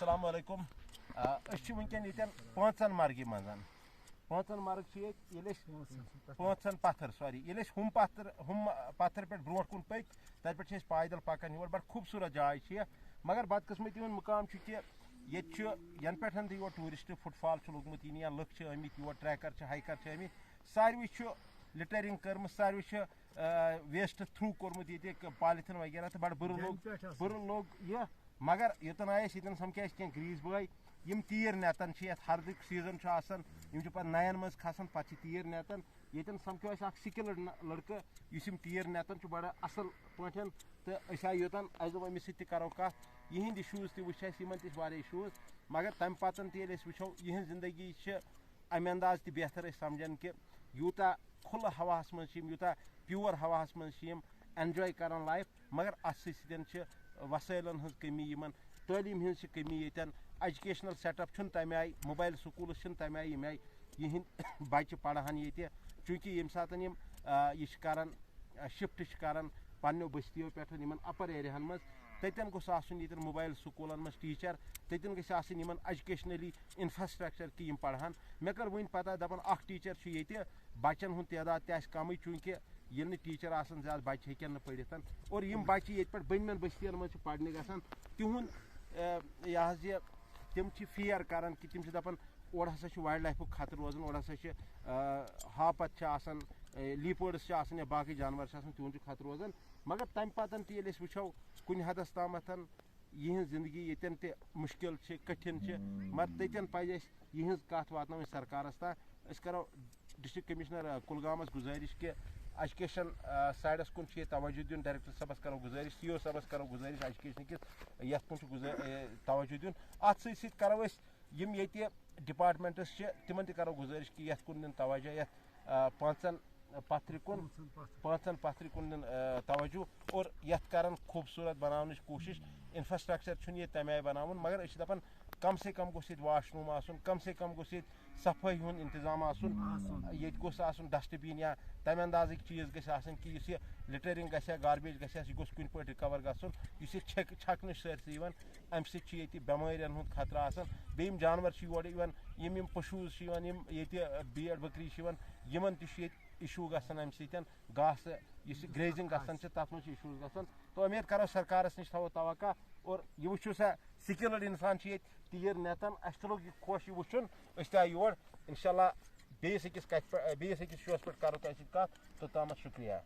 अस्सलाम वालेकुम वनकन ये पाँचन मर्गी मज पाँचन मर्ग पाँचन पत्थर सॉरी ये हम पत्थर पे ब्रो कुन पक तत पे पैदल पकान योर बड़ खूबसूरत जाए मगर बदकिस्मती मुकाम कि यन पे योर टूरिस्ट फुटफॉल लोगमुत या लुक आमित योर ट्रैकर हाइकर आमित सारवी लिटरिंग कर्म सारवी वेस्ट थ्रू कोर्मुत ये पॉलिथीन वगैरह तो बड़ बुर लोग ये मगर योतन आयस ये समझ क्या ग्रीस बॉय यम तीर नेतन हरद सीजन पे नयन मज खसान पे तीर नेतन ये समझो स्किल्ड लड़के इस तीर नेतन बड़ा असल पे तो आए योतन दोप अमिस करो कत यहद इशूज तक इशूज मगर तम पतन वो यह जिंदगी अमे अंदाज त बेहतर समझान कि यूता खुल हवास मज यूता प्योर हवास मज एंजॉय कर लाइफ मगर अत वसैलन हज कमी तालीम हज कमी ये एजुकेशनल सेटअप तमे आई मोबाइल स्कूल तमे आई यम यहद बच्चे पढ़ान ये चूँकि ये सात यह कर शिफ्ट कर पन्नो बस्तियों पे अपर एरियान मज तन गोस ये मोबाइल स्कूलन मज टीचर तन गन एजुकेशनली इंफ्रास्ट्रक्चर कि पढ़ान मे कर वन पता दपान टीचर ये बच्चन हूँ तादाद तम चूँकि ये टीचर आसान ज्यादा बच्चे हेकन पढ़ित और यम बच्चे ये बन बस्तियन मज पढ़ने गसान तिहुन यह तम फेयर करान कि तम दपान और हसा वाइल्ड लाइफ खतर रोजान और हसा हापत लीपर्ड्स या बाकी जानवर तिहद खतर रोजान मगर तम पतन वो कुन हदस ताम यह जिंदगी ये मुश्किल कठिन मगर तन पे यह कत वात सरकारस तान करो डिस्ट्रिक्ट कमिश्नर कुलगामस गुजारिश कि एजुकेशन साइडस कुन तवज्जो दिन डायरेक्टर सबस करो गुजारिश सीओ सबस करो गुजारिश एजुकेशन किस ये तवज्जो दिन अत सत करो यम ये डिपार्टमेंट्स तिमन करो गुजारिश कि ये कुन दिन तवज्जो ये पाँचन पत्थर कुन दिन तवज्जो और ये करन खूबसूरत बनाने कोशिश इंफ्रास्ट्रक्चर ये तमे बनावन मगर दपान कम से कम गोस वाशरूम आसन कम से कम गोस सफाई हुंद इंतजाम आसन ये गोस आसन डस्टबिन या तम अंदाज चीज गसन कि इस लिटरिंग गया गार्बेज गया यह गोस कुन पे रिकवर गसन इस छकन सरसी अम सत बेमारियन हुंद खतरा आसन बेम जानवर योर यम पशूज ये भेड़ बकरी यमन इशू गसन अम सत घास इस ग्रेजिंग गसन तथ मज इशूज गसन तो उम्मीद करो सरकारस नश थो तवक्का और यह वो सा स्किल्ड इंसान ये तीर नेतन अस लोग यह खुश यह वुन आए योर इंशाल्लाह बेस अकिस शोस पे करो कत तो शुक्रिया।